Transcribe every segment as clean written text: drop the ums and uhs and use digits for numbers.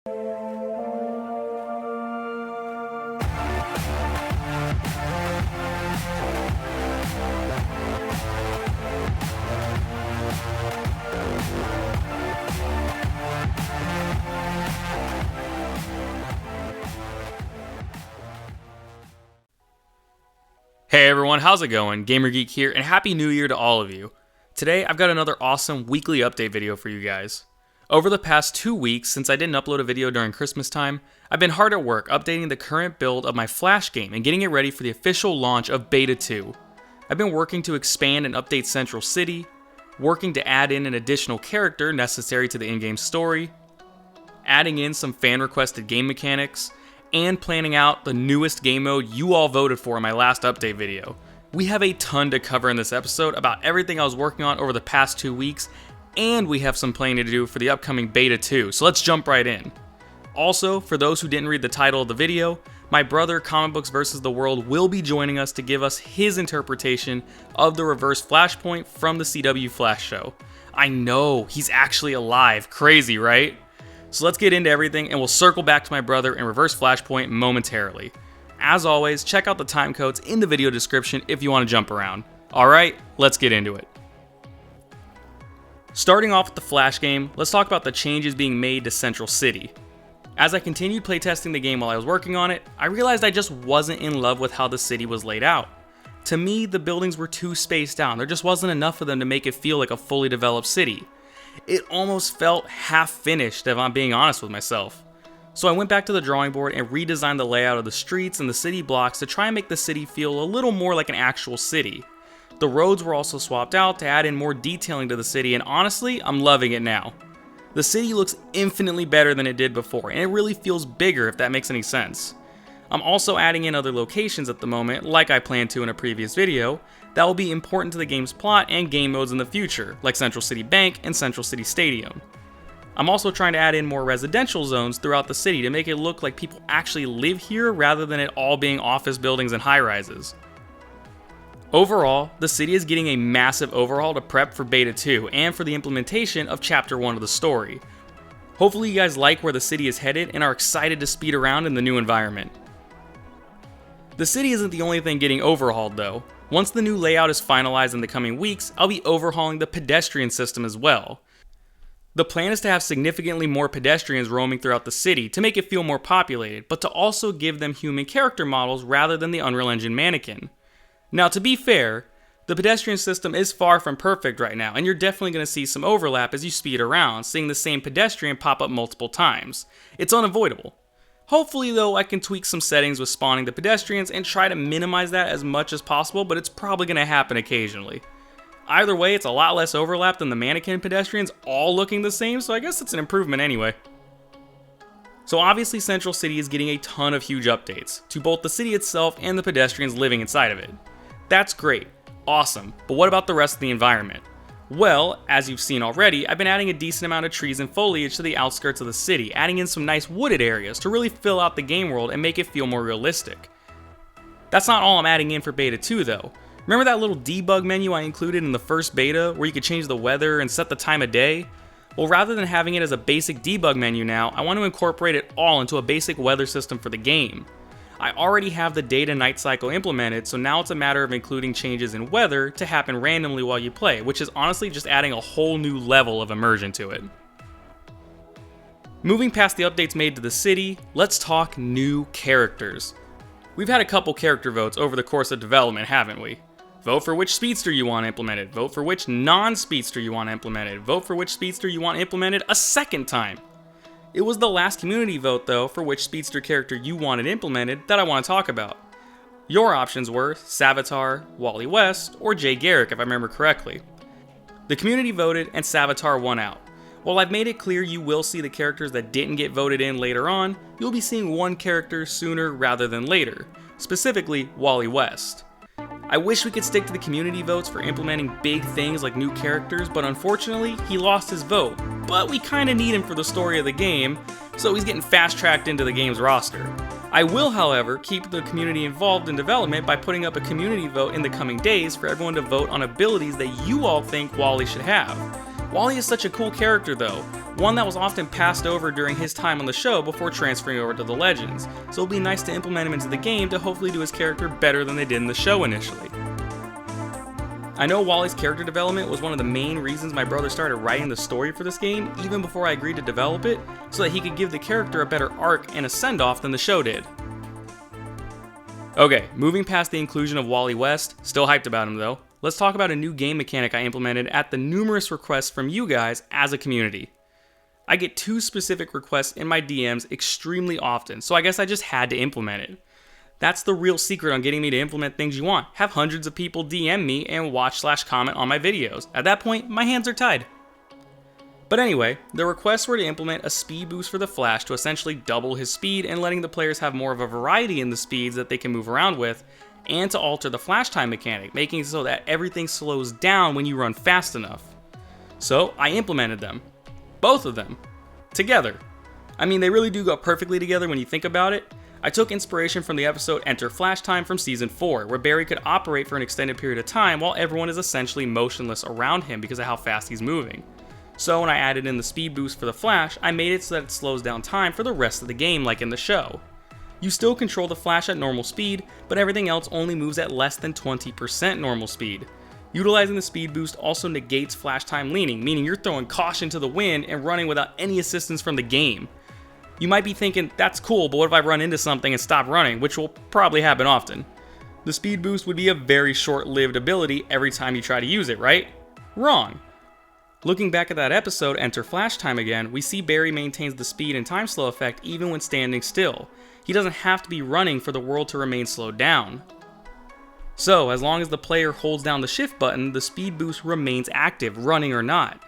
Hey everyone, how's it going? Gamer Geek here, and Happy New Year to all of you. Today, I've got another awesome weekly update video for you guys. Over the past 2 weeks, since I didn't upload a video during Christmas time, I've been hard at work updating the current build of my Flash game and getting it ready for the official launch of Beta 2. I've been working to expand and update Central City, working to add in an additional character necessary to the in-game story, adding in some fan-requested game mechanics, and planning out the newest game mode you all voted for in my last update video. We have a ton to cover in this episode about everything I was working on over the past 2 weeks, and we have some planning to do for the upcoming Beta 2, so let's jump right in. Also, for those who didn't read the title of the video, my brother Comic Books vs. the World will be joining us to give us his interpretation of the reverse Flashpoint from the CW Flash show. I know, he's actually alive, crazy right? So let's get into everything and we'll circle back to my brother and reverse Flashpoint momentarily. As always, check out the time codes in the video description if you want to jump around. Alright, let's get into it. Starting off with the Flash game, let's talk about the changes being made to Central City. As I continued playtesting the game while I was working on it, I realized I just wasn't in love with how the city was laid out. To me, the buildings were too spaced out. There just wasn't enough of them to make it feel like a fully developed city. It almost felt half finished if I'm being honest with myself. So I went back to the drawing board and redesigned the layout of the streets and the city blocks to try and make the city feel a little more like an actual city. The roads were also swapped out to add in more detailing to the city, and honestly, I'm loving it now. The city looks infinitely better than it did before, and it really feels bigger if that makes any sense. I'm also adding in other locations at the moment, like I planned to in a previous video, that will be important to the game's plot and game modes in the future, like Central City Bank and Central City Stadium. I'm also trying to add in more residential zones throughout the city to make it look like people actually live here rather than it all being office buildings and high-rises. Overall, the city is getting a massive overhaul to prep for Beta 2 and for the implementation of Chapter 1 of the story. Hopefully you guys like where the city is headed and are excited to speed around in the new environment. The city isn't the only thing getting overhauled though. Once the new layout is finalized in the coming weeks, I'll be overhauling the pedestrian system as well. The plan is to have significantly more pedestrians roaming throughout the city to make it feel more populated, but to also give them human character models rather than the Unreal Engine mannequin. Now to be fair, the pedestrian system is far from perfect right now, and you're definitely going to see some overlap as you speed around, seeing the same pedestrian pop up multiple times. It's unavoidable. Hopefully though, I can tweak some settings with spawning the pedestrians and try to minimize that as much as possible, but it's probably going to happen occasionally. Either way, it's a lot less overlap than the mannequin pedestrians all looking the same, so I guess it's an improvement anyway. So obviously Central City is getting a ton of huge updates, to both the city itself and the pedestrians living inside of it. That's great, awesome, but what about the rest of the environment? Well, as you've seen already, I've been adding a decent amount of trees and foliage to the outskirts of the city, adding in some nice wooded areas to really fill out the game world and make it feel more realistic. That's not all I'm adding in for Beta 2 though. Remember that little debug menu I included in the first beta where you could change the weather and set the time of day? Well, rather than having it as a basic debug menu now, I want to incorporate it all into a basic weather system for the game. I already have the day to night cycle implemented, so now it's a matter of including changes in weather to happen randomly while you play, which is honestly just adding a whole new level of immersion to it. Moving past the updates made to the city, let's talk new characters. We've had a couple character votes over the course of development, haven't we? Vote for which speedster you want implemented, vote for which non-speedster you want implemented, vote for which speedster you want implemented a second time. It was the last community vote though for which speedster character you wanted implemented that I want to talk about. Your options were Savitar, Wally West, or Jay Garrick if I remember correctly. The community voted and Savitar won out. While I've made it clear you will see the characters that didn't get voted in later on, you'll be seeing one character sooner rather than later, specifically Wally West. I wish we could stick to the community votes for implementing big things like new characters, but unfortunately, he lost his vote. But we kinda need him for the story of the game, so he's getting fast-tracked into the game's roster. I will, however, keep the community involved in development by putting up a community vote in the coming days for everyone to vote on abilities that you all think Wally should have. Wally is such a cool character though, one that was often passed over during his time on the show before transferring over to the Legends, so it'll be nice to implement him into the game to hopefully do his character better than they did in the show initially. I know Wally's character development was one of the main reasons my brother started writing the story for this game even before I agreed to develop it, so that he could give the character a better arc and a send-off than the show did. Okay, moving past the inclusion of Wally West, still hyped about him though, let's talk about a new game mechanic I implemented at the numerous requests from you guys as a community. I get 2 specific requests in my DMs extremely often, so I guess I just had to implement it. That's the real secret on getting me to implement things you want. Have hundreds of people DM me and watch/comment on my videos. At that point, my hands are tied. But anyway, the requests were to implement a speed boost for the Flash to essentially double his speed and letting the players have more of a variety in the speeds that they can move around with, and to alter the flash time mechanic, making it so that everything slows down when you run fast enough. So I implemented them. Both of them. Together. I mean, they really do go perfectly together when you think about it. I took inspiration from the episode Enter Flash Time from Season 4, where Barry could operate for an extended period of time while everyone is essentially motionless around him because of how fast he's moving. So when I added in the speed boost for the Flash, I made it so that it slows down time for the rest of the game like in the show. You still control the Flash at normal speed, but everything else only moves at less than 20% normal speed. Utilizing the speed boost also negates Flash time leaning, meaning you're throwing caution to the wind and running without any assistance from the game. You might be thinking, that's cool, but what if I run into something and stop running, which will probably happen often. The speed boost would be a very short-lived ability every time you try to use it, right? Wrong. Looking back at that episode, Enter Flash Time again, we see Barry maintains the speed and time slow effect even when standing still. He doesn't have to be running for the world to remain slowed down. So, as long as the player holds down the shift button, the speed boost remains active, running or not.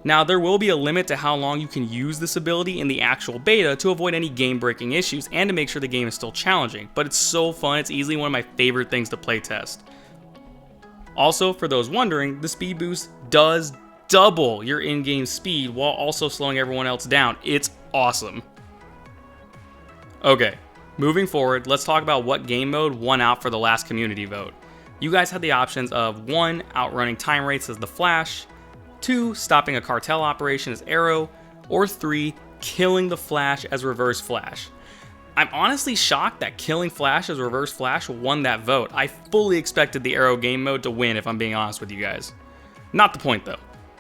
Now, there will be a limit to how long you can use this ability in the actual beta to avoid any game-breaking issues and to make sure the game is still challenging, but it's so fun, it's easily one of my favorite things to playtest. Also, for those wondering, the speed boost does double your in-game speed while also slowing everyone else down. It's awesome. Okay, moving forward, let's talk about what game mode won out for the last community vote. You guys had the options of 1. Outrunning time rates as the Flash, 2. Stopping a cartel operation as Arrow, or 3. Killing the Flash as Reverse Flash. I'm honestly shocked that killing Flash as Reverse Flash won that vote. I fully expected the Arrow game mode to win if I'm being honest with you guys. Not the point though.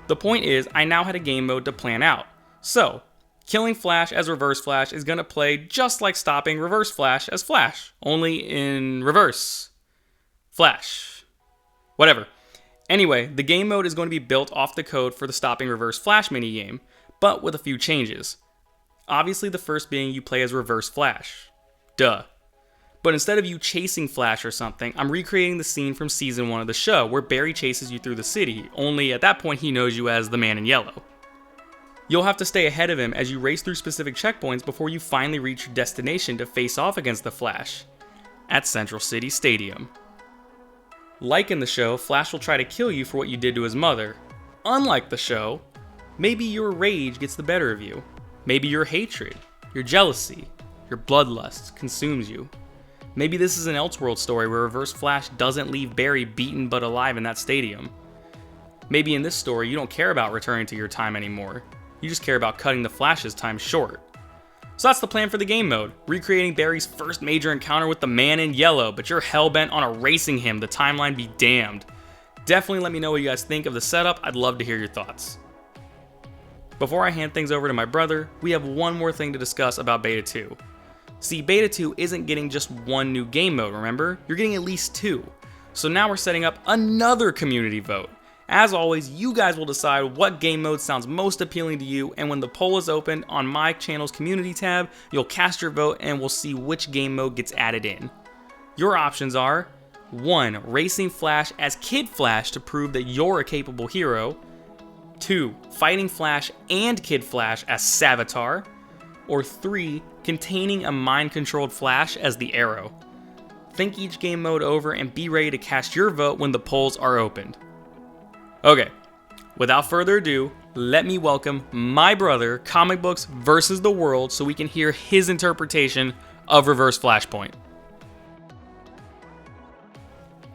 The point is, I now had a game mode to plan out. So, killing Flash as Reverse Flash is going to play just like stopping Reverse Flash as Flash, only in reverse. Flash. Whatever. Anyway, the game mode is going to be built off the code for the Stopping Reverse Flash minigame, but with a few changes. Obviously the first being you play as Reverse Flash. Duh. But instead of you chasing Flash or something, I'm recreating the scene from Season 1 of the show where Barry chases you through the city, only at that point he knows you as the Man in Yellow. You'll have to stay ahead of him as you race through specific checkpoints before you finally reach your destination to face off against the Flash at Central City Stadium. Like in the show, Flash will try to kill you for what you did to his mother. Unlike the show, maybe your rage gets the better of you. Maybe your hatred, your jealousy, your bloodlust consumes you. Maybe this is an Elseworld story where Reverse Flash doesn't leave Barry beaten but alive in that stadium. Maybe in this story you don't care about returning to your time anymore. You just care about cutting the Flash's time short. So that's the plan for the game mode, recreating Barry's first major encounter with the Man in Yellow, but you're hellbent on erasing him, the timeline be damned. Definitely let me know what you guys think of the setup, I'd love to hear your thoughts. Before I hand things over to my brother, we have one more thing to discuss about Beta 2. See, Beta 2 isn't getting just one new game mode, remember? You're getting at least 2. So now we're setting up another community vote. As always, you guys will decide what game mode sounds most appealing to you, and when the poll is open on my channel's community tab, you'll cast your vote and we'll see which game mode gets added in. Your options are 1. Racing Flash as Kid Flash to prove that you're a capable hero, 2. Fighting Flash and Kid Flash as Savitar, or 3. Containing a mind-controlled Flash as the Arrow. Think each game mode over and be ready to cast your vote when the polls are opened. Okay, without further ado, let me welcome my brother, Comic Books versus the World, so we can hear his interpretation of Reverse Flashpoint.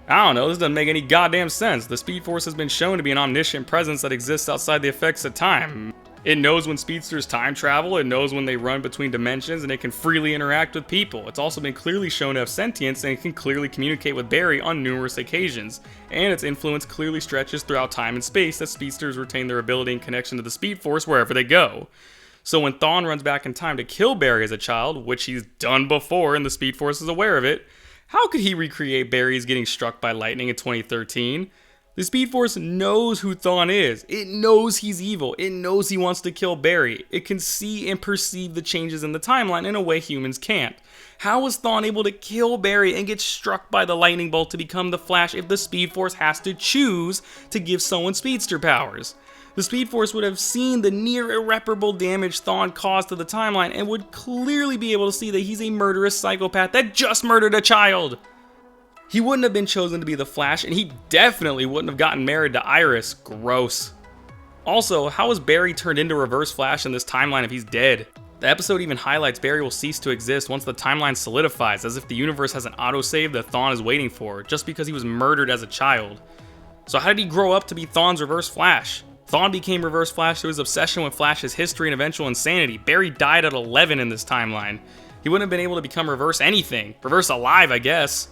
I don't know, this doesn't make any goddamn sense. The Speed Force has been shown to be an omniscient presence that exists outside the effects of time. It knows when speedsters time travel, it knows when they run between dimensions, and it can freely interact with people. It's also been clearly shown to have sentience, and it can clearly communicate with Barry on numerous occasions. And its influence clearly stretches throughout time and space, as speedsters retain their ability and connection to the Speed Force wherever they go. So when Thawne runs back in time to kill Barry as a child, which he's done before and the Speed Force is aware of it, how could he recreate Barry's getting struck by lightning in 2013? The Speed Force knows who Thawne is. It knows he's evil. It knows he wants to kill Barry. It can see and perceive the changes in the timeline in a way humans can't. How was Thawne able to kill Barry and get struck by the lightning bolt to become the Flash if the Speed Force has to choose to give someone speedster powers? The Speed Force would have seen the near irreparable damage Thawne caused to the timeline and would clearly be able to see that he's a murderous psychopath that just murdered a child. He wouldn't have been chosen to be the Flash, and he definitely wouldn't have gotten married to Iris. Gross. Also, how was Barry turned into Reverse Flash in this timeline if he's dead? The episode even highlights Barry will cease to exist once the timeline solidifies, as if the universe has an autosave that Thawne is waiting for, just because he was murdered as a child. So how did he grow up to be Thawne's Reverse Flash? Thawne became Reverse Flash through his obsession with Flash's history and eventual insanity. Barry died at 11 in this timeline. He wouldn't have been able to become Reverse anything. Reverse alive, I guess.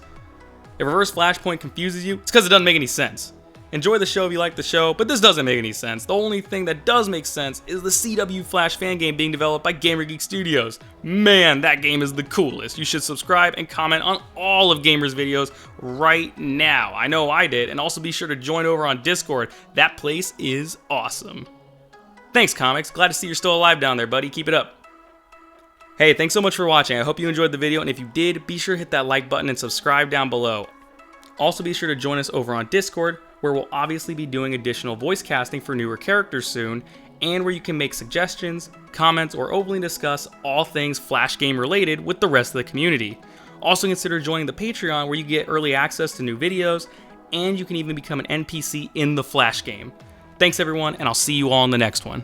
If Reverse Flashpoint confuses you, it's because it doesn't make any sense. Enjoy the show if you like the show, but this doesn't make any sense. The only thing that does make sense is the CW Flash fan game being developed by Geek Studios. Man, that game is the coolest. You should subscribe and comment on all of Gamer's videos right now. I know I did, and also be sure to join over on Discord. That place is awesome. Thanks, Comics. Glad to see you're still alive down there, buddy. Keep it up. Hey, thanks so much for watching. I hope you enjoyed the video, and if you did, be sure to hit that like button and subscribe down below. Also, be sure to join us over on Discord, where we'll obviously be doing additional voice casting for newer characters soon, and where you can make suggestions, comments, or openly discuss all things Flash game related with the rest of the community. Also consider joining the Patreon, where you get early access to new videos, and you can even become an NPC in the Flash game. Thanks everyone, and I'll see you all in the next one.